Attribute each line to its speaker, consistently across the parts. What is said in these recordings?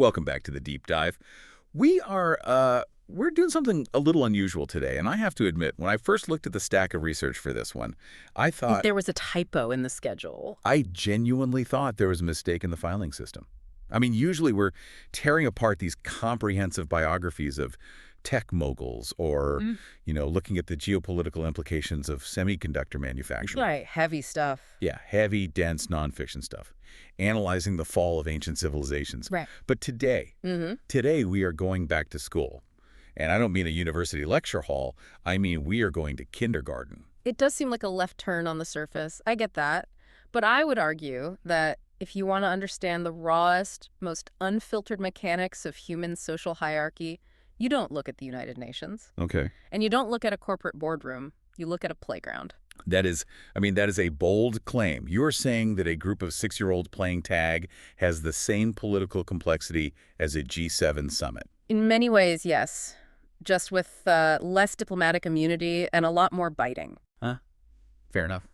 Speaker 1: Welcome back to the deep dive. We're doing something a little unusual today, and I have to admit, when I first looked at the stack of research for this one, I thought
Speaker 2: There was a typo in the schedule.
Speaker 1: I genuinely thought there was a mistake in the filing system. I mean, usually we're tearing apart these comprehensive biographies of tech moguls or, looking at the geopolitical implications of semiconductor manufacturing.
Speaker 2: Right, heavy stuff.
Speaker 1: Yeah, heavy, dense nonfiction stuff. Analyzing the fall of ancient civilizations.
Speaker 2: Right.
Speaker 1: But today we are going back to school. And I don't mean a university lecture hall. I mean we are going to kindergarten.
Speaker 2: It does seem like a left turn on the surface. I get that. But I would argue that if you want to understand the rawest, most unfiltered mechanics of human social hierarchy, you don't look at the United Nations.
Speaker 1: Okay.
Speaker 2: And you don't look at a corporate boardroom. You look at a playground.
Speaker 1: That is a bold claim. You're saying that a group of 6-year-olds playing tag has the same political complexity as a G7 summit.
Speaker 2: In many ways, yes. Just with less diplomatic immunity and a lot more biting.
Speaker 1: Huh? Fair enough.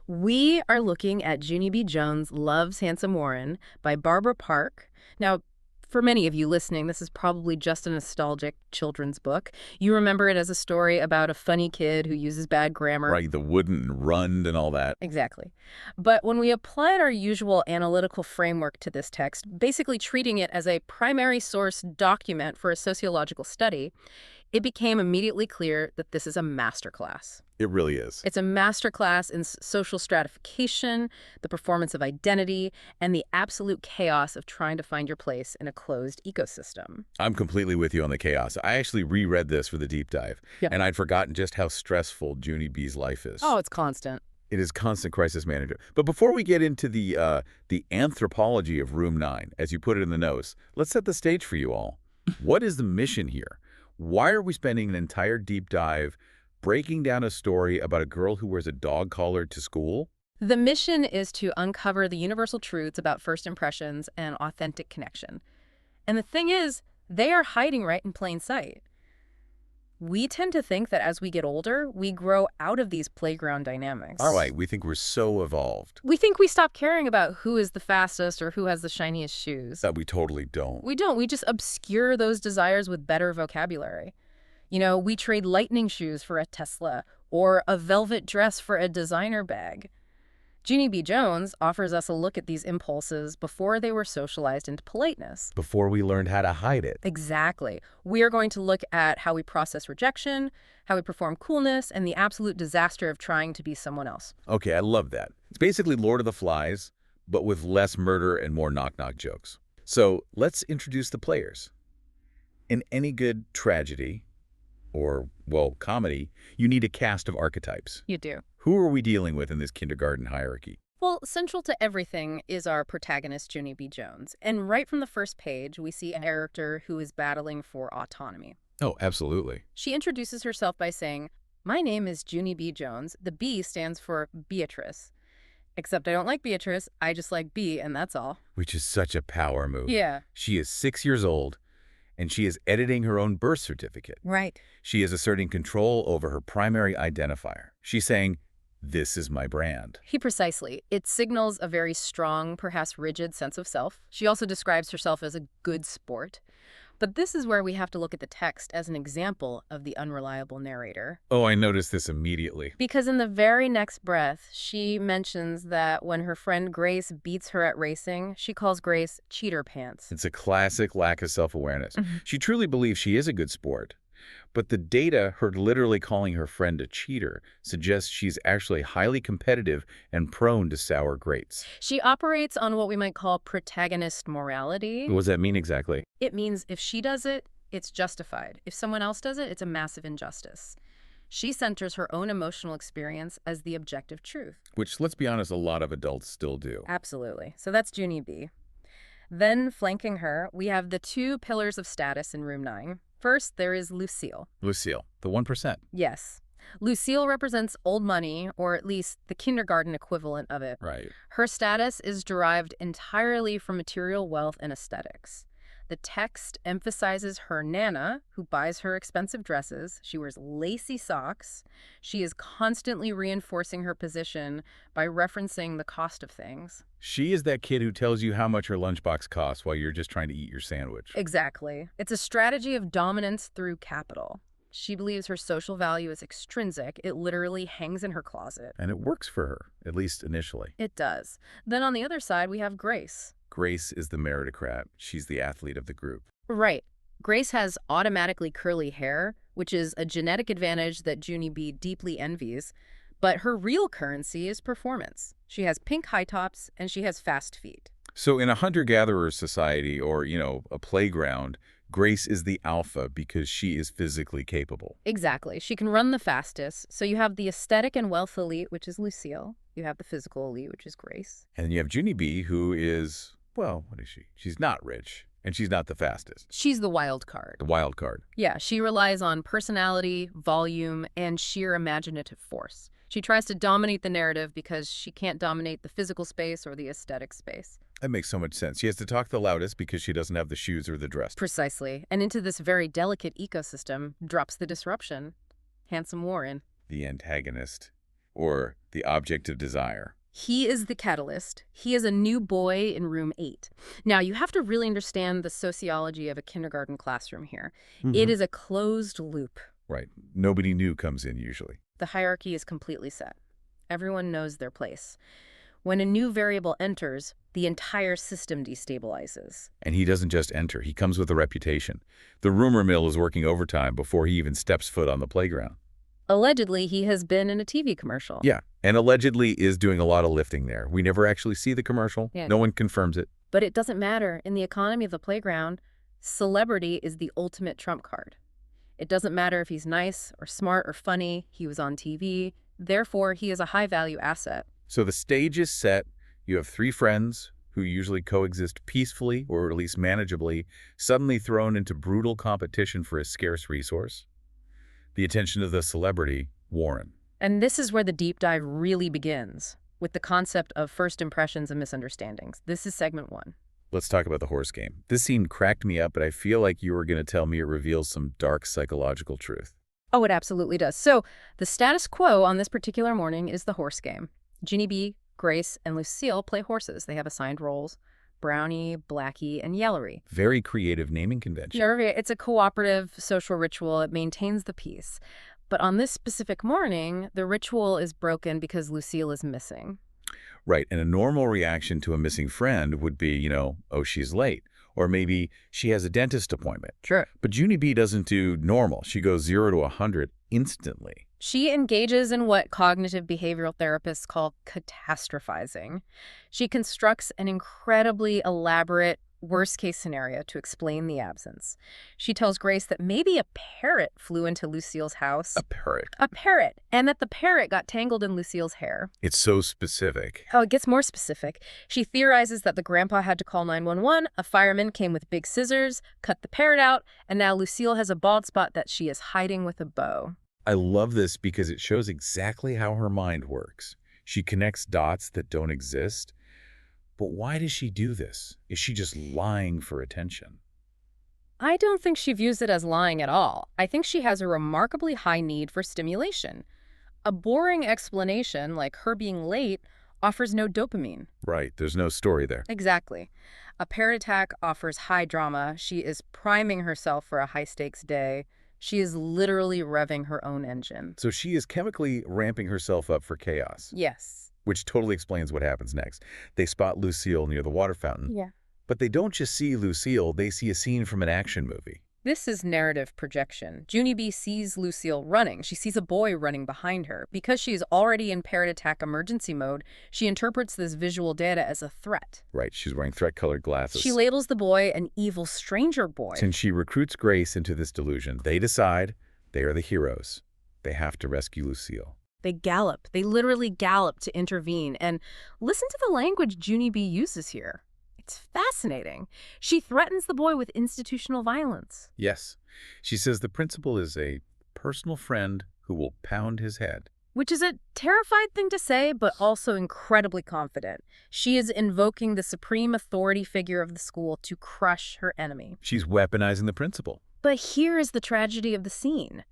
Speaker 2: We are looking at Junie B. Jones' Love's Handsome Warren by Barbara Park. Now, for many of you listening, this is probably just a nostalgic children's book. You remember it as a story about a funny kid who uses bad grammar.
Speaker 1: Right, the wouldn't and run and all that.
Speaker 2: Exactly. But when we applied our usual analytical framework to this text, basically treating it as a primary source document for a sociological study, it became immediately clear that this is a masterclass.
Speaker 1: It really is.
Speaker 2: It's a masterclass in social stratification, the performance of identity, and the absolute chaos of trying to find your place in a closed ecosystem.
Speaker 1: I'm completely with you on the chaos. I actually reread this for the deep dive, and I'd forgotten just how stressful Junie B's life is.
Speaker 2: Oh, it's constant.
Speaker 1: It is constant crisis management. But before we get into the anthropology of Room 9, as you put it in the notes, let's set the stage for you all. What is the mission here? Why are we spending an entire deep dive breaking down a story about a girl who wears a dog collar to school?
Speaker 2: The mission is to uncover the universal truths about first impressions and authentic connection. And the thing is, they are hiding right in plain sight. We tend to think that as we get older, we grow out of these playground dynamics.
Speaker 1: All right, we think we're so evolved.
Speaker 2: We think we stop caring about who is the fastest or who has the shiniest shoes.
Speaker 1: That we totally don't.
Speaker 2: We don't. We just obscure those desires with better vocabulary. You know, we trade lightning shoes for a Tesla or a velvet dress for a designer bag. Junie B. Jones offers us a look at these impulses before they were socialized into politeness.
Speaker 1: Before we learned how to hide it.
Speaker 2: Exactly. We are going to look at how we process rejection, how we perform coolness, and the absolute disaster of trying to be someone else.
Speaker 1: Okay, I love that. It's basically Lord of the Flies, but with less murder and more knock-knock jokes. So let's introduce the players. In any good tragedy, or, well, comedy, you need a cast of archetypes.
Speaker 2: You do.
Speaker 1: Who are we dealing with in this kindergarten hierarchy?
Speaker 2: Well, central to everything is our protagonist, Junie B. Jones. And right from the first page, we see a character who is battling for autonomy.
Speaker 1: Oh, absolutely.
Speaker 2: She introduces herself by saying, "My name is Junie B. Jones. The B stands for Beatrice. Except I don't like Beatrice. I just like B, and that's all."
Speaker 1: Which is such a power move.
Speaker 2: Yeah.
Speaker 1: She is 6 years old, and she is editing her own birth certificate.
Speaker 2: Right.
Speaker 1: She is asserting control over her primary identifier. She's saying, "This is my brand."
Speaker 2: Precisely. It signals a very strong, perhaps rigid sense of self. She also describes herself as a good sport. But this is where we have to look at the text as an example of the unreliable narrator.
Speaker 1: Oh, I noticed this immediately.
Speaker 2: Because in the very next breath, she mentions that when her friend Grace beats her at racing, she calls Grace cheater pants.
Speaker 1: It's a classic lack of self-awareness. She truly believes she is a good sport. But the data, her literally calling her friend a cheater, suggests she's actually highly competitive and prone to sour grapes.
Speaker 2: She operates on what we might call protagonist morality.
Speaker 1: What does that mean exactly?
Speaker 2: It means if she does it, it's justified. If someone else does it, it's a massive injustice. She centers her own emotional experience as the objective truth.
Speaker 1: Which, let's be honest, a lot of adults still do.
Speaker 2: Absolutely. So that's Junie B. Then, flanking her, we have the two pillars of status in Room 9. First, there is Lucille.
Speaker 1: Lucille, the 1%.
Speaker 2: Yes. Lucille represents old money, or at least the kindergarten equivalent of it.
Speaker 1: Right.
Speaker 2: Her status is derived entirely from material wealth and aesthetics. The text emphasizes her Nana, who buys her expensive dresses. She wears lacy socks. She is constantly reinforcing her position by referencing the cost of things.
Speaker 1: She is that kid who tells you how much her lunchbox costs while you're just trying to eat your sandwich.
Speaker 2: Exactly. It's a strategy of dominance through capital. She believes her social value is extrinsic. It literally hangs in her closet.
Speaker 1: And it works for her, at least initially.
Speaker 2: It does. Then on the other side, we have Grace.
Speaker 1: Grace is the meritocrat. She's the athlete of the group.
Speaker 2: Right. Grace has automatically curly hair, which is a genetic advantage that Junie B deeply envies. But her real currency is performance. She has pink high tops and she has fast feet.
Speaker 1: So in a hunter-gatherer society or, a playground, Grace is the alpha because she is physically capable.
Speaker 2: Exactly. She can run the fastest. So you have the aesthetic and wealth elite, which is Lucille. You have the physical elite, which is Grace.
Speaker 1: And then you have Junie B, who is, well, what is she? She's not rich, and she's not the fastest.
Speaker 2: She's the wild card.
Speaker 1: The wild card.
Speaker 2: Yeah, she relies on personality, volume, and sheer imaginative force. She tries to dominate the narrative because she can't dominate the physical space or the aesthetic space.
Speaker 1: That makes so much sense. She has to talk the loudest because she doesn't have the shoes or the dress.
Speaker 2: Precisely. And into this very delicate ecosystem drops the disruption. Handsome Warren.
Speaker 1: The antagonist, or the object of desire.
Speaker 2: He is the catalyst. He is a new boy in room 8. Now, you have to really understand the sociology of a kindergarten classroom here. It is a closed loop.
Speaker 1: Right. Nobody new comes in usually.
Speaker 2: The hierarchy is completely set. Everyone knows their place. When a new variable enters, the entire system destabilizes.
Speaker 1: And he doesn't just enter. He comes with a reputation. The rumor mill is working overtime before he even steps foot on the playground.
Speaker 2: Allegedly, he has been in a TV commercial.
Speaker 1: Yeah, and allegedly is doing a lot of lifting there. We never actually see the commercial.
Speaker 2: Yeah.
Speaker 1: No one confirms it.
Speaker 2: But it doesn't matter. In the economy of the playground, celebrity is the ultimate trump card. It doesn't matter if he's nice or smart or funny. He was on TV. Therefore, he is a high-value asset.
Speaker 1: So the stage is set. You have 3 friends who usually coexist peacefully or at least manageably, suddenly thrown into brutal competition for a scarce resource. The attention of the celebrity, Warren.
Speaker 2: And this is where the deep dive really begins, with the concept of first impressions and misunderstandings. This is segment 1.
Speaker 1: Let's talk about the horse game. This scene cracked me up, but I feel like you were going to tell me it reveals some dark psychological truth.
Speaker 2: Oh, it absolutely does. So the status quo on this particular morning is the horse game. Junie B, Grace, and Lucille play horses. They have assigned roles: Brownie, Blackie, and Yellery.
Speaker 1: Very creative naming convention.
Speaker 2: It's a cooperative social ritual. It maintains the peace. But on this specific morning, the ritual is broken because Lucille is missing.
Speaker 1: Right, and a normal reaction to a missing friend would be, oh, she's late. Or maybe she has a dentist appointment.
Speaker 2: Sure.
Speaker 1: But Junie B doesn't do normal. She goes 0 to 100 instantly.
Speaker 2: She engages in what cognitive behavioral therapists call catastrophizing. She constructs an incredibly elaborate worst-case scenario to explain the absence. She tells Grace that maybe a parrot flew into Lucille's house.
Speaker 1: A parrot.
Speaker 2: A parrot. And that the parrot got tangled in Lucille's hair.
Speaker 1: It's so specific.
Speaker 2: Oh, it gets more specific. She theorizes that the grandpa had to call 911, a fireman came with big scissors, cut the parrot out, and now Lucille has a bald spot that she is hiding with a bow.
Speaker 1: I love this because it shows exactly how her mind works. She connects dots that don't exist. But why does she do this? Is she just lying for attention?
Speaker 2: I don't think she views it as lying at all. I think she has a remarkably high need for stimulation. A boring explanation, like her being late, offers no dopamine.
Speaker 1: Right, there's no story there.
Speaker 2: Exactly. A parrot attack offers high drama. She is priming herself for a high-stakes day. She is literally revving her own engine.
Speaker 1: So she is chemically ramping herself up for chaos.
Speaker 2: Yes.
Speaker 1: Which totally explains what happens next. They spot Lucille near the water fountain.
Speaker 2: Yeah.
Speaker 1: But they don't just see Lucille, they see a scene from an action movie.
Speaker 2: This is narrative projection. Junie B sees Lucille running. She sees a boy running behind her. Because she is already in parrot attack emergency mode, she interprets this visual data as a threat.
Speaker 1: Right, she's wearing threat-colored glasses.
Speaker 2: She labels the boy an evil stranger boy.
Speaker 1: Since she recruits Grace into this delusion, they decide they are the heroes. They have to rescue Lucille.
Speaker 2: They gallop. They literally gallop to intervene. And listen to the language Junie B uses here. It's fascinating. She threatens the boy with institutional violence.
Speaker 1: Yes. She says the principal is a personal friend who will pound his head.
Speaker 2: Which is a terrified thing to say, but also incredibly confident. She is invoking the supreme authority figure of the school to crush her enemy.
Speaker 1: She's weaponizing the principal.
Speaker 2: But here is the tragedy of the scene.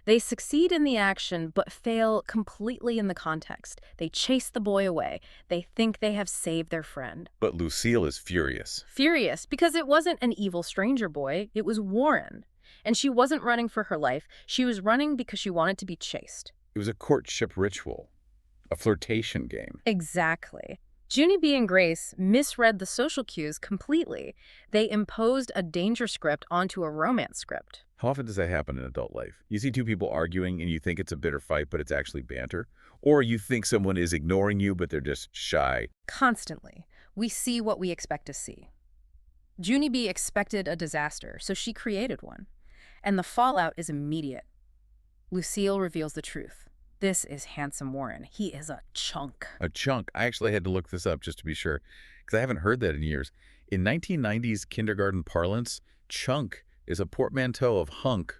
Speaker 2: They succeed in the action, but fail completely in the context. They chase the boy away. They think they have saved their friend.
Speaker 1: But Lucille is furious.
Speaker 2: Furious, because it wasn't an evil stranger boy, it was Warren. And she wasn't running for her life. She was running because she wanted to be chased.
Speaker 1: It was a courtship ritual, a flirtation game.
Speaker 2: Exactly. Junie B and Grace misread the social cues completely. They imposed a danger script onto a romance script.
Speaker 1: How often does that happen in adult life? You see two people arguing and you think it's a bitter fight, but it's actually banter? Or you think someone is ignoring you, but they're just shy?
Speaker 2: Constantly. We see what we expect to see. Junie B expected a disaster, so she created one. And the fallout is immediate. Lucille reveals the truth. This is handsome Warren. He is a chunk.
Speaker 1: A chunk. I actually had to look this up just to be sure, because I haven't heard that in years. In 1990s kindergarten parlance, chunk is a portmanteau of hunk,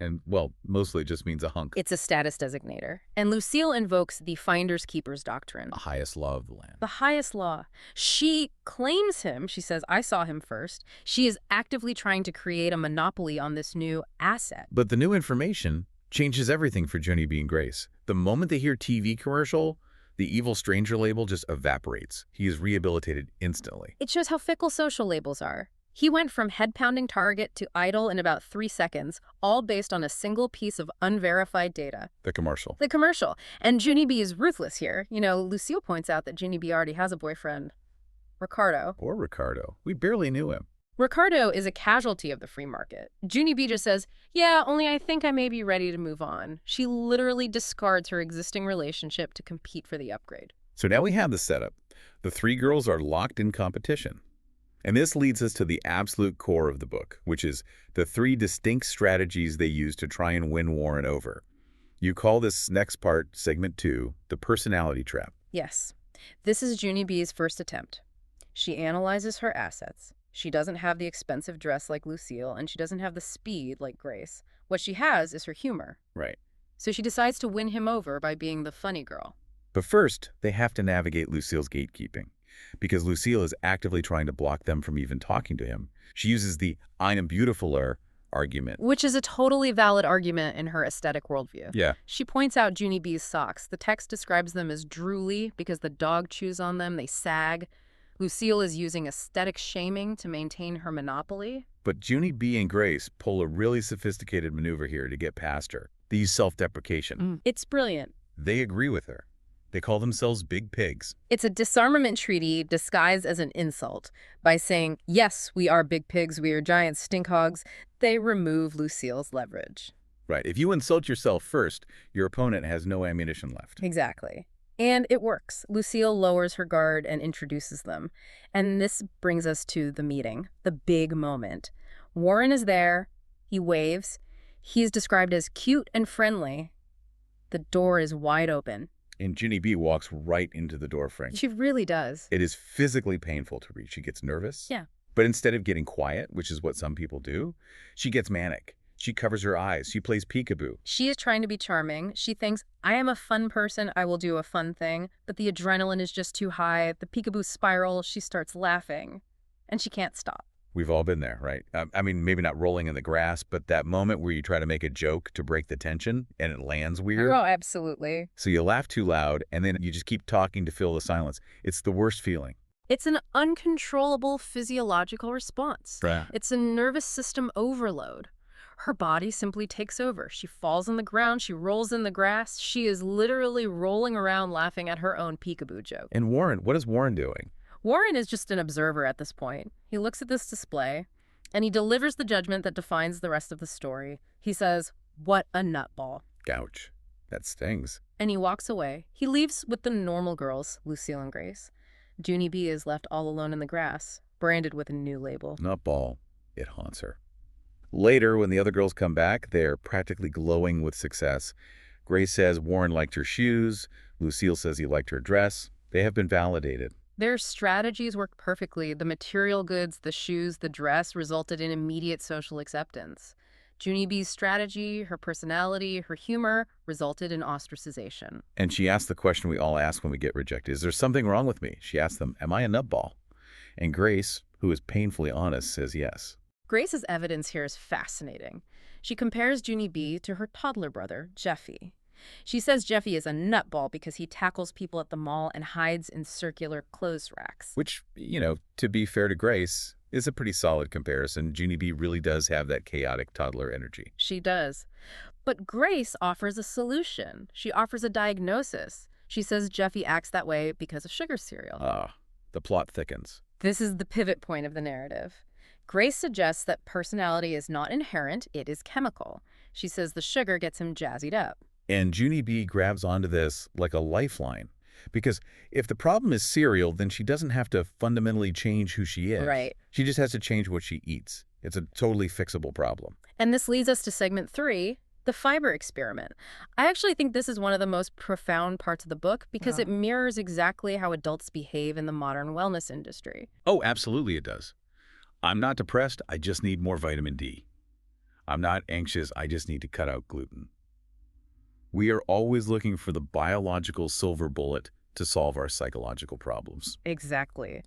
Speaker 1: and, well, mostly it just means a hunk.
Speaker 2: It's a status designator. And Lucille invokes the finders keepers doctrine.
Speaker 1: The highest law of the land.
Speaker 2: The highest law. She claims him. She says, I saw him first. She is actively trying to create a monopoly on this new asset.
Speaker 1: But the new information changes everything for Junie B and Grace. The moment they hear TV commercial, the evil stranger label just evaporates. He is rehabilitated instantly.
Speaker 2: It shows how fickle social labels are. He went from head-pounding target to idol in about 3 seconds, all based on a single piece of unverified data.
Speaker 1: The commercial.
Speaker 2: The commercial. And Junie B is ruthless here. You know, Lucille points out that Junie B already has a boyfriend, Ricardo.
Speaker 1: Or Ricardo. We barely knew him.
Speaker 2: Ricardo is a casualty of the free market. Junie B just says, yeah, only I think I may be ready to move on. She literally discards her existing relationship to compete for the upgrade.
Speaker 1: So now we have the setup. The three girls are locked in competition. And this leads us to the absolute core of the book, which is the 3 distinct strategies they use to try and win Warren over. You call this next part, segment 2, the personality trap.
Speaker 2: Yes. This is Junie B's first attempt. She analyzes her assets. She doesn't have the expensive dress like Lucille, and she doesn't have the speed like Grace. What she has is her humor.
Speaker 1: Right.
Speaker 2: So she decides to win him over by being the funny girl.
Speaker 1: But first, they have to navigate Lucille's gatekeeping, because Lucille is actively trying to block them from even talking to him. She uses the I am beautifuler argument.
Speaker 2: Which is a totally valid argument in her aesthetic worldview.
Speaker 1: Yeah.
Speaker 2: She points out Junie B's socks. The text describes them as drooly because the dog chews on them, they sag. Lucille is using aesthetic shaming to maintain her monopoly.
Speaker 1: But Junie B and Grace pull a really sophisticated maneuver here to get past her. They use self-deprecation.
Speaker 2: It's brilliant.
Speaker 1: They agree with her. They call themselves big pigs.
Speaker 2: It's a disarmament treaty disguised as an insult. By saying, yes, we are big pigs, we are giant stink hogs, they remove Lucille's leverage.
Speaker 1: Right. If you insult yourself first, your opponent has no ammunition left.
Speaker 2: Exactly. And it works. Lucille lowers her guard and introduces them. And this brings us to the meeting, the big moment. Warren is there. He waves. He's described as cute and friendly. The door is wide open.
Speaker 1: And Junie B walks right into the door frame.
Speaker 2: She really does.
Speaker 1: It is physically painful to read. She gets nervous.
Speaker 2: Yeah.
Speaker 1: But instead of getting quiet, which is what some people do, she gets manic. She covers her eyes. She plays peekaboo.
Speaker 2: She is trying to be charming. She thinks, I am a fun person. I will do a fun thing. But the adrenaline is just too high. The peekaboo spiral. She starts laughing. And she can't stop.
Speaker 1: We've all been there, right? I mean, maybe not rolling in the grass, but that moment where you try to make a joke to break the tension and it lands weird.
Speaker 2: Oh, absolutely.
Speaker 1: So you laugh too loud and then you just keep talking to fill the silence. It's the worst feeling.
Speaker 2: It's an uncontrollable physiological response.
Speaker 1: Right.
Speaker 2: It's a nervous system overload. Her body simply takes over. She falls on the ground. She rolls in the grass. She is literally rolling around laughing at her own peekaboo joke.
Speaker 1: And Warren, what is Warren doing?
Speaker 2: Warren is just an observer at this point. He looks at this display, and he delivers the judgment that defines the rest of the story. He says, what a nutball.
Speaker 1: Ouch. That stings.
Speaker 2: And he walks away. He leaves with the normal girls, Lucille and Grace. Junie B is left all alone in the grass, branded with a new label.
Speaker 1: Nutball. It haunts her. Later, when the other girls come back, they're practically glowing with success. Grace says Warren liked her shoes. Lucille says he liked her dress. They have been validated.
Speaker 2: Their strategies worked perfectly. The material goods, the shoes, the dress resulted in immediate social acceptance. Junie B's strategy, her personality, her humor resulted in ostracization.
Speaker 1: And she asked the question we all ask when we get rejected. Is there something wrong with me? She asked them, am I a nutball? And Grace, who is painfully honest, says yes.
Speaker 2: Grace's evidence here is fascinating. She compares Junie B to her toddler brother, Jeffy. She says Jeffy is a nutball because he tackles people at the mall and hides in circular clothes racks.
Speaker 1: Which, to be fair to Grace, is a pretty solid comparison. Junie B really does have that chaotic toddler energy.
Speaker 2: She does. But Grace offers a solution. She offers a diagnosis. She says Jeffy acts that way because of sugar cereal.
Speaker 1: The plot thickens.
Speaker 2: This is the pivot point of the narrative. Grace suggests that personality is not inherent, it is chemical. She says the sugar gets him jazzied up.
Speaker 1: And Junie B grabs onto this like a lifeline. Because if the problem is cereal, then she doesn't have to fundamentally change who she is.
Speaker 2: Right.
Speaker 1: She just has to change what she eats. It's a totally fixable problem.
Speaker 2: And this leads us to segment 3, the fiber experiment. I actually think this is one of the most profound parts of the book because it mirrors exactly how adults behave in the modern wellness industry.
Speaker 1: Oh, absolutely it does. I'm not depressed, I just need more vitamin D. I'm not anxious, I just need to cut out gluten. We are always looking for the biological silver bullet to solve our psychological problems.
Speaker 2: Exactly.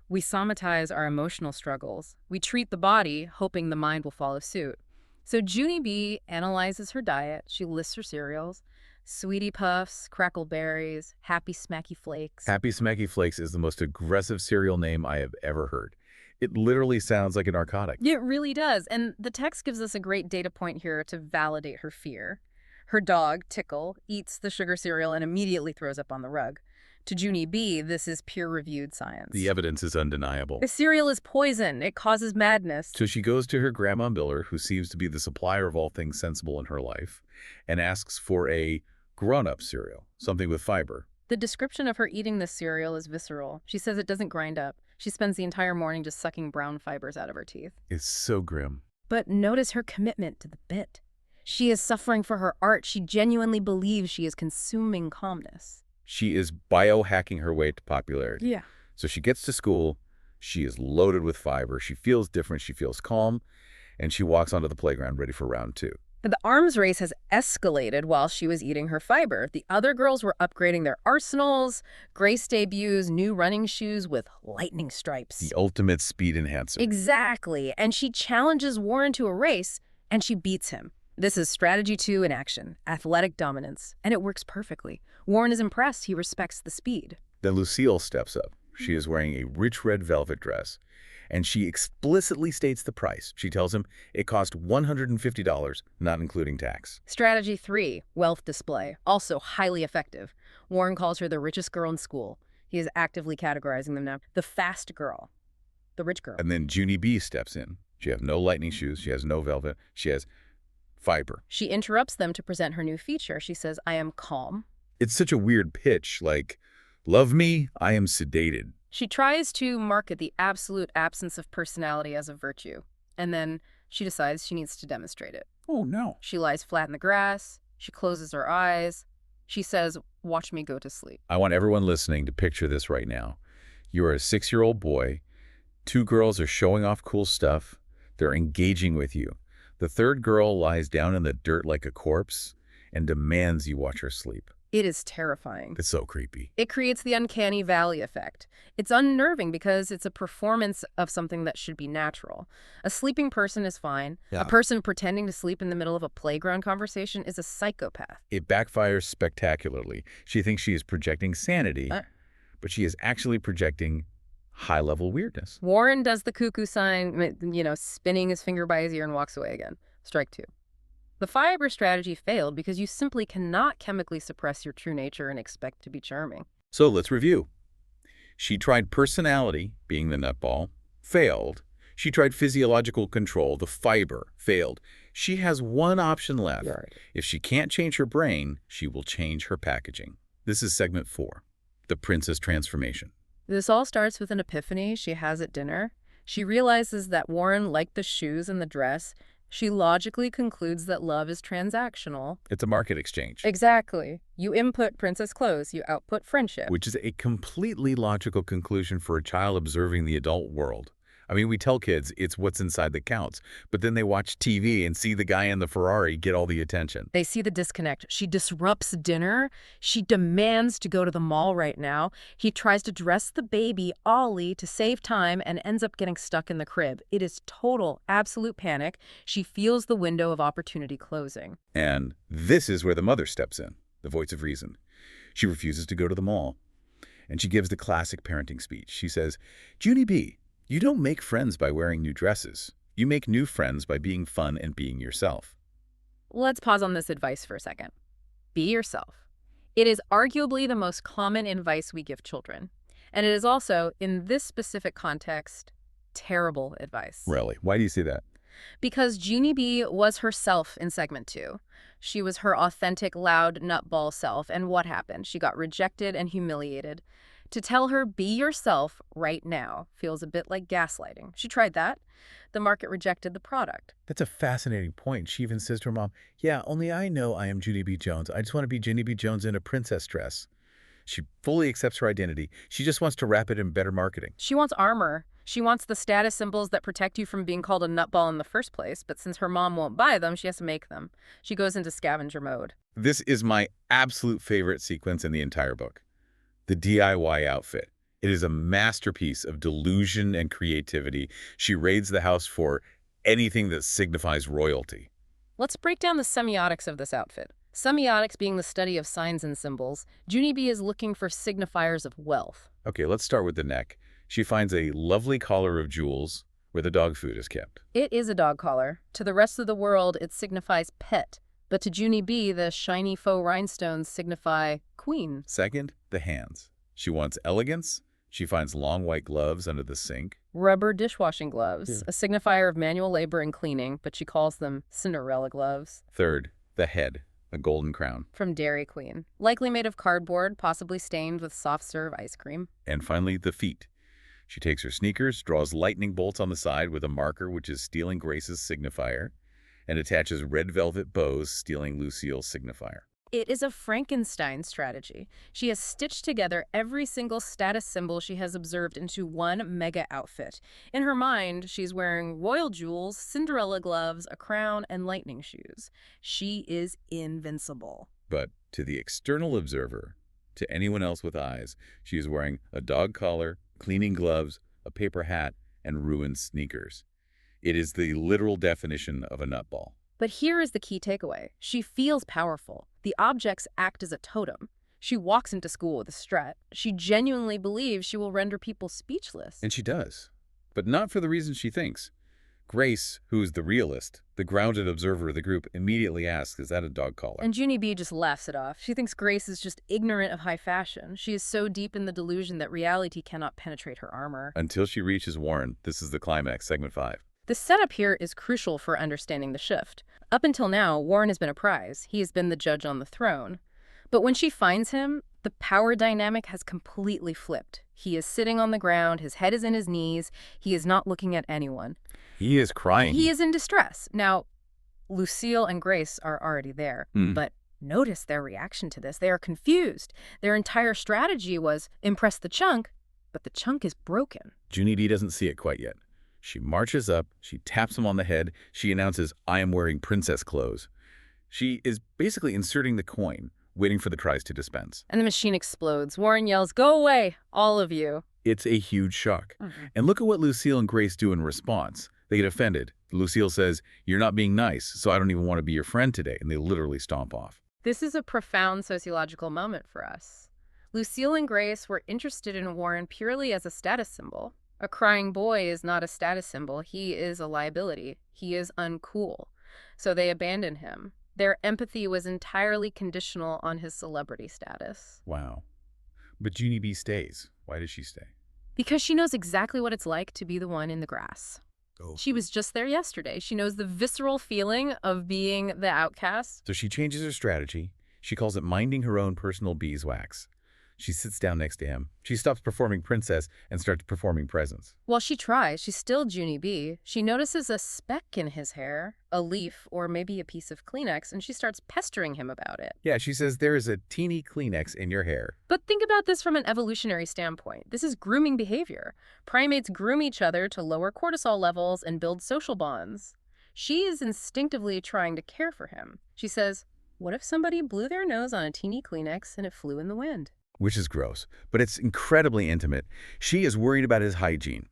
Speaker 2: We somatize our emotional struggles. We treat the body, hoping the mind will follow suit. So Junie B analyzes her diet. She lists her cereals: Sweetie Puffs, Crackle Berries, Happy Smacky Flakes.
Speaker 1: Happy Smacky Flakes is the most aggressive cereal name I have ever heard. It literally sounds like a narcotic.
Speaker 2: It really does. And the text gives us a great data point here to validate her fear. Her dog, Tickle, eats the sugar cereal and immediately throws up on the rug. To Junie B, this is peer-reviewed science.
Speaker 1: The evidence is undeniable.
Speaker 2: The cereal is poison. It causes madness.
Speaker 1: So she goes to her grandma Miller, who seems to be the supplier of all things sensible in her life, and asks for a grown-up cereal, something with fiber.
Speaker 2: The description of her eating this cereal is visceral. She says it doesn't grind up. She spends the entire morning just sucking brown fibers out of her teeth.
Speaker 1: It's so grim.
Speaker 2: But notice her commitment to the bit. She is suffering for her art. She genuinely believes she is consuming calmness.
Speaker 1: She is biohacking her way to popularity.
Speaker 2: Yeah.
Speaker 1: So she gets to school, she is loaded with fiber, she feels different, she feels calm, and she walks onto the playground ready for round 2.
Speaker 2: But the arms race has escalated while she was eating her fiber. The other girls were upgrading their arsenals. Grace debuts new running shoes with lightning stripes.
Speaker 1: The ultimate speed enhancer.
Speaker 2: Exactly. And she challenges Warren to a race, and she beats him. This is strategy 2 in action, athletic dominance, and it works perfectly. Warren is impressed. He respects the speed.
Speaker 1: Then Lucille steps up. She is wearing a rich red velvet dress, and she explicitly states the price. She tells him it cost $150, not including tax.
Speaker 2: Strategy 3, wealth display, also highly effective. Warren calls her the richest girl in school. He is actively categorizing them now. The fast girl, the rich girl.
Speaker 1: And then Junie B steps in. She has no lightning shoes. She has no velvet. She has fiber.
Speaker 2: She interrupts them to present her new feature. She says, I am calm.
Speaker 1: It's such a weird pitch, like, love me, I am sedated.
Speaker 2: She tries to market the absolute absence of personality as a virtue, and then she decides she needs to demonstrate it.
Speaker 1: Oh, no.
Speaker 2: She lies flat in the grass. She closes her eyes. She says, watch me go to sleep.
Speaker 1: I want everyone listening to picture this right now. You are a 6-year-old boy. 2 girls are showing off cool stuff. They're engaging with you. The 3rd girl lies down in the dirt like a corpse and demands you watch her sleep.
Speaker 2: It is terrifying.
Speaker 1: It's so creepy.
Speaker 2: It creates the uncanny valley effect. It's unnerving because it's a performance of something that should be natural. A sleeping person is fine.
Speaker 1: Yeah.
Speaker 2: A person pretending to sleep in the middle of a playground conversation is a psychopath.
Speaker 1: It backfires spectacularly. She thinks she is projecting sanity, but she is actually projecting high-level weirdness.
Speaker 2: Warren does the cuckoo sign, spinning his finger by his ear and walks away again. Strike 2. The fiber strategy failed because you simply cannot chemically suppress your true nature and expect to be charming.
Speaker 1: So let's review. She tried personality, being the nutball, failed. She tried physiological control, the fiber, failed. She has one option left.
Speaker 2: Right.
Speaker 1: If she can't change her brain, she will change her packaging. This is segment 4, the princess transformation.
Speaker 2: This all starts with an epiphany she has at dinner. She realizes that Warren liked the shoes and the dress. She logically concludes that love is transactional.
Speaker 1: It's a market exchange.
Speaker 2: Exactly. You input princess clothes, you output friendship.
Speaker 1: Which is a completely logical conclusion for a child observing the adult world. I mean, we tell kids it's what's inside that counts, but then they watch TV and see the guy in the Ferrari get all the attention.
Speaker 2: They see the disconnect. She disrupts dinner. She demands to go to the mall right now. He tries to dress the baby, Ollie, to save time and ends up getting stuck in the crib. It is total, absolute panic. She feels the window of opportunity closing.
Speaker 1: And this is where the mother steps in, the voice of reason. She refuses to go to the mall. And she gives the classic parenting speech. She says, Junie B, you don't make friends by wearing new dresses. You make new friends by being fun and being yourself.
Speaker 2: Let's pause on this advice for a second. Be yourself. It is arguably the most common advice we give children. And it is also, in this specific context, terrible advice.
Speaker 1: Really? Why do you say that?
Speaker 2: Because Junie B was herself in segment 2. She was her authentic, loud, nutball self. And what happened? She got rejected and humiliated. To tell her, be yourself right now, feels a bit like gaslighting. She tried that. The market rejected the product.
Speaker 1: That's a fascinating point. She even says to her mom, yeah, only I know I am Junie B. Jones. I just want to be Junie B. Jones in a princess dress. She fully accepts her identity. She just wants to wrap it in better marketing.
Speaker 2: She wants armor. She wants the status symbols that protect you from being called a nutball in the first place, but since her mom won't buy them, she has to make them. She goes into scavenger mode.
Speaker 1: This is my absolute favorite sequence in the entire book. The DIY outfit. It is a masterpiece of delusion and creativity. She raids the house for anything that signifies royalty.
Speaker 2: Let's break down the semiotics of this outfit. Semiotics being the study of signs and symbols, Junie B is looking for signifiers of wealth.
Speaker 1: Okay, let's start with the neck. She finds a lovely collar of jewels where the dog food is kept.
Speaker 2: It is a dog collar. To the rest of the world, it signifies pet. But to Junie B, the shiny faux rhinestones signify queen.
Speaker 1: Second, the hands. She wants elegance. She finds long white gloves under the sink.
Speaker 2: Rubber dishwashing gloves, a signifier of manual labor and cleaning, but she calls them Cinderella gloves.
Speaker 1: Third, the head, a golden crown.
Speaker 2: From Dairy Queen, likely made of cardboard, possibly stained with soft-serve ice cream.
Speaker 1: And finally, the feet. She takes her sneakers, draws lightning bolts on the side with a marker, which is stealing Grace's signifier, and attaches red velvet bows, stealing Lucille's signifier.
Speaker 2: It is a Frankenstein strategy. She has stitched together every single status symbol she has observed into one mega outfit. In her mind, she's wearing royal jewels, Cinderella gloves, a crown, and lightning shoes. She is invincible.
Speaker 1: But to the external observer, to anyone else with eyes, she is wearing a dog collar, cleaning gloves, a paper hat, and ruined sneakers. It is the literal definition of a nutball.
Speaker 2: But here is the key takeaway. She feels powerful. The objects act as a totem. She walks into school with a strut. She genuinely believes she will render people speechless.
Speaker 1: And she does. But not for the reasons she thinks. Grace, who is the realist, the grounded observer of the group, immediately asks, is that a dog collar?
Speaker 2: And Junie B just laughs it off. She thinks Grace is just ignorant of high fashion. She is so deep in the delusion that reality cannot penetrate her armor.
Speaker 1: Until she reaches Warren. This is the climax, segment 5.
Speaker 2: The setup here is crucial for understanding the shift. Up until now, Warren has been a prize. He has been the judge on the throne. But when she finds him, the power dynamic has completely flipped. He is sitting on the ground, his head is in his knees, he is not looking at anyone.
Speaker 1: He is crying.
Speaker 2: He is in distress. Now, Lucille and Grace are already there, but notice their reaction to this. They are confused. Their entire strategy was impress the chunk, but the chunk is broken.
Speaker 1: Junie B doesn't see it quite yet. She marches up, she taps him on the head, she announces, I am wearing princess clothes. She is basically inserting the coin, waiting for the prize to dispense.
Speaker 2: And the machine explodes. Warren yells, go away, all of you.
Speaker 1: It's a huge shock. And look at what Lucille and Grace do in response. They get offended. Lucille says, you're not being nice, so I don't even want to be your friend today. And they literally stomp off.
Speaker 2: This is a profound sociological moment for us. Lucille and Grace were interested in Warren purely as a status symbol. A crying boy is not a status symbol. He is a liability. He is uncool. So they abandon him. Their empathy was entirely conditional on his celebrity status.
Speaker 1: Wow. But Junie B stays. Why does she stay?
Speaker 2: Because she knows exactly what it's like to be the one in the grass.
Speaker 1: Oh.
Speaker 2: She was just there yesterday. She knows the visceral feeling of being the outcast.
Speaker 1: So she changes her strategy. She calls it minding her own personal beeswax. She sits down next to him. She stops performing princess and starts performing presence.
Speaker 2: While she tries, she's still Junie B. She notices a speck in his hair, a leaf, or maybe a piece of Kleenex, and she starts pestering him about it.
Speaker 1: Yeah, she says there is a teeny Kleenex in your hair.
Speaker 2: But think about this from an evolutionary standpoint. This is grooming behavior. Primates groom each other to lower cortisol levels and build social bonds. She is instinctively trying to care for him. She says, what if somebody blew their nose on a teeny Kleenex and it flew in the wind?
Speaker 1: Which is gross, but it's incredibly intimate. She is worried about his hygiene.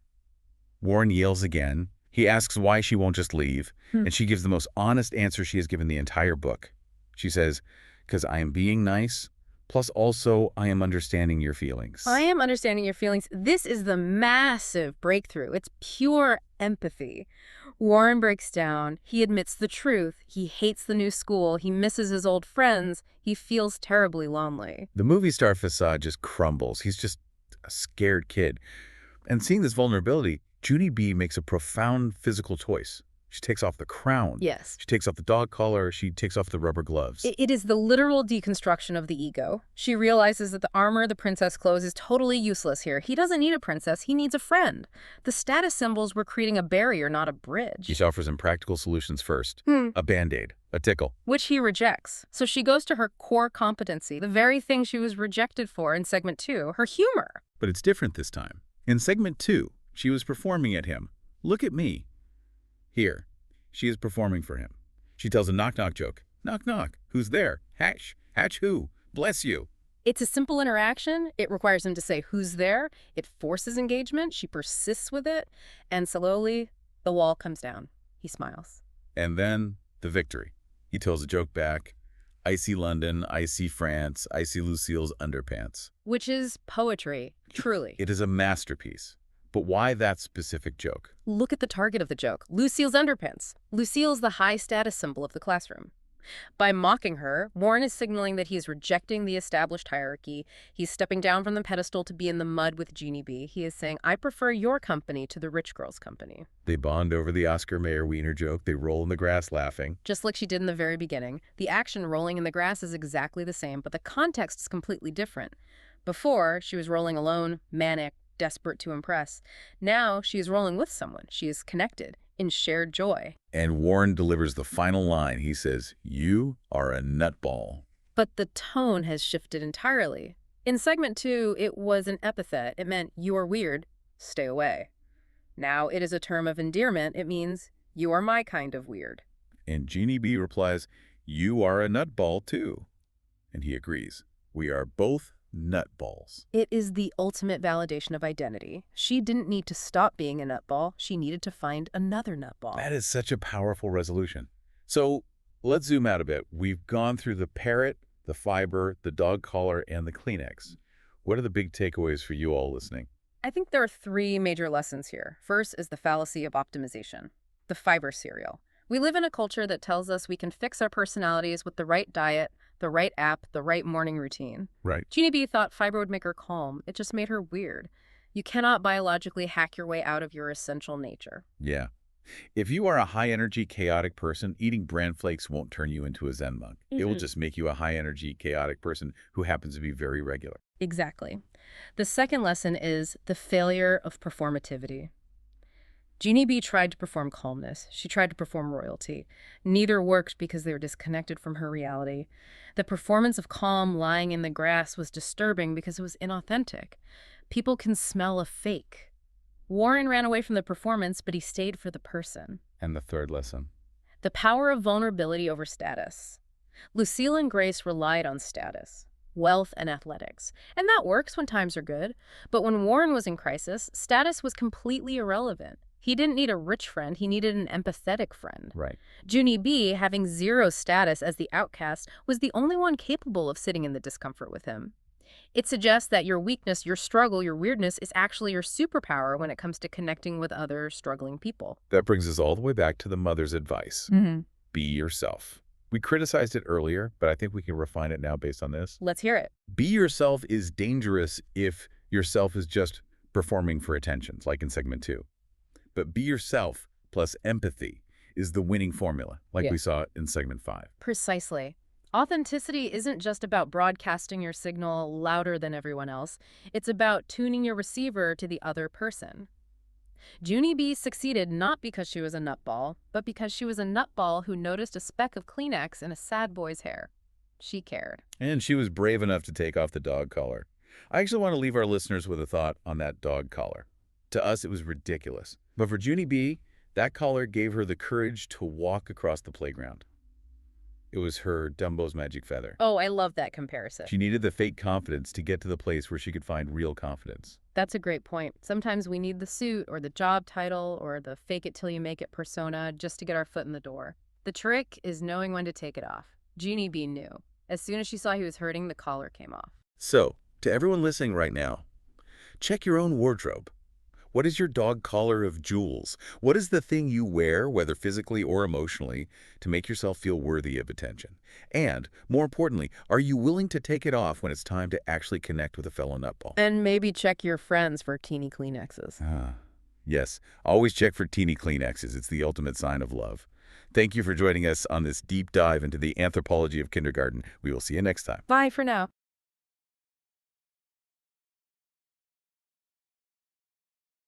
Speaker 1: Warren yells again. He asks why she won't just leave, and she gives the most honest answer she has given the entire book. She says, because I am being nice, plus also I am understanding your feelings.
Speaker 2: I am understanding your feelings. This is the massive breakthrough. It's pure empathy. Warren breaks down. He admits the truth. He hates the new school. He misses his old friends. He feels terribly lonely.
Speaker 1: The movie star facade just crumbles. He's just a scared kid. And seeing this vulnerability, Junie B makes a profound physical choice. She takes off the crown.
Speaker 2: Yes.
Speaker 1: She takes off the dog collar. She takes off the rubber gloves.
Speaker 2: It is the literal deconstruction of the ego. She realizes that the armor, the princess clothes, is totally useless here. He doesn't need a princess. He needs a friend. The status symbols were creating a barrier, not a bridge.
Speaker 1: She offers him practical solutions first. A Band-Aid, a tickle.
Speaker 2: Which he rejects. So she goes to her core competency, the very thing she was rejected for in segment 2, her humor.
Speaker 1: But it's different this time. In segment 2, she was performing at him. Look at me. Here, she is performing for him. She tells a knock-knock joke. Knock, knock. Who's there? Hatch. Hatch who? Bless you.
Speaker 2: It's a simple interaction. It requires him to say who's there. It forces engagement. She persists with it. And slowly, the wall comes down. He smiles.
Speaker 1: And then, the victory. He tells a joke back. I see London. I see France. I see Lucille's underpants.
Speaker 2: Which is poetry, truly.
Speaker 1: It is a masterpiece. But why that specific joke?
Speaker 2: Look at the target of the joke. Lucille's underpants. Lucille's the high status symbol of the classroom. By mocking her, Warren is signaling that he is rejecting the established hierarchy. He's stepping down from the pedestal to be in the mud with Junie B. He is saying, I prefer your company to the rich girl's company.
Speaker 1: They bond over the Oscar Mayer Wiener joke. They roll in the grass laughing.
Speaker 2: Just like she did in the very beginning. The action rolling in the grass is exactly the same, but the context is completely different. Before, she was rolling alone, manic, desperate to impress. Now she is rolling with someone. She is connected, in shared joy.
Speaker 1: And Warren delivers the final line. He says, you are a nutball.
Speaker 2: But the tone has shifted entirely. In segment 2, it was an epithet. It meant, you are weird, stay away. Now it is a term of endearment. It means, you are my kind of weird.
Speaker 1: And Junie B replies, you are a nutball too. And he agrees. We are both nutballs.
Speaker 2: It is the ultimate validation of identity. She didn't need to stop being a nutball. She needed to find another nutball.
Speaker 1: That is such a powerful resolution. So let's zoom out a bit. We've gone through the parrot, the fiber, the dog collar, and the Kleenex. What are the big takeaways for you all listening?
Speaker 2: I think there are 3 major lessons here. First is the fallacy of optimization, the fiber cereal. We live in a culture that tells us we can fix our personalities with the right diet, the right app, the right morning routine.
Speaker 1: Right.
Speaker 2: Junie B thought fiber would make her calm. It just made her weird. You cannot biologically hack your way out of your essential nature.
Speaker 1: Yeah. If you are a high-energy, chaotic person, eating bran flakes won't turn you into a Zen monk. It will just make you a high-energy, chaotic person who happens to be very regular.
Speaker 2: Exactly. The second lesson is the failure of performativity. Junie B tried to perform calmness. She tried to perform royalty. Neither worked because they were disconnected from her reality. The performance of calm lying in the grass was disturbing because it was inauthentic. People can smell a fake. Warren ran away from the performance, but he stayed for the person.
Speaker 1: And the third lesson?
Speaker 2: The power of vulnerability over status. Lucille and Grace relied on status, wealth, and athletics. And that works when times are good. But when Warren was in crisis, status was completely irrelevant. He didn't need a rich friend. He needed an empathetic friend.
Speaker 1: Right.
Speaker 2: Junie B, having zero status as the outcast, was the only one capable of sitting in the discomfort with him. It suggests that your weakness, your struggle, your weirdness is actually your superpower when it comes to connecting with other struggling people.
Speaker 1: That brings us all the way back to the mother's advice. Be yourself. We criticized it earlier, but I think we can refine it now based on this.
Speaker 2: Let's hear it.
Speaker 1: Be yourself is dangerous if yourself is just performing for attentions, like in segment 2. But be yourself plus empathy is the winning formula, like we saw in segment 5.
Speaker 2: Precisely. Authenticity isn't just about broadcasting your signal louder than everyone else. It's about tuning your receiver to the other person. Junie B succeeded not because she was a nutball, but because she was a nutball who noticed a speck of Kleenex in a sad boy's hair. She cared.
Speaker 1: And she was brave enough to take off the dog collar. I actually want to leave our listeners with a thought on that dog collar. To us, it was ridiculous. But for Junie B, that collar gave her the courage to walk across the playground. It was her Dumbo's magic feather.
Speaker 2: Oh, I love that comparison.
Speaker 1: She needed the fake confidence to get to the place where she could find real confidence.
Speaker 2: That's a great point. Sometimes we need the suit or the job title or the fake it till you make it persona just to get our foot in the door. The trick is knowing when to take it off. Junie B knew. As soon as she saw he was hurting, the collar came off.
Speaker 1: So, to everyone listening right now, check your own wardrobe. What is your dog collar of jewels? What is the thing you wear, whether physically or emotionally, to make yourself feel worthy of attention? And, more importantly, are you willing to take it off when it's time to actually connect with a fellow nutball?
Speaker 2: And maybe check your friends for teeny Kleenexes.
Speaker 1: Yes, always check for teeny Kleenexes. It's the ultimate sign of love. Thank you for joining us on this deep dive into the anthropology of kindergarten. We will see you next time.
Speaker 2: Bye for now.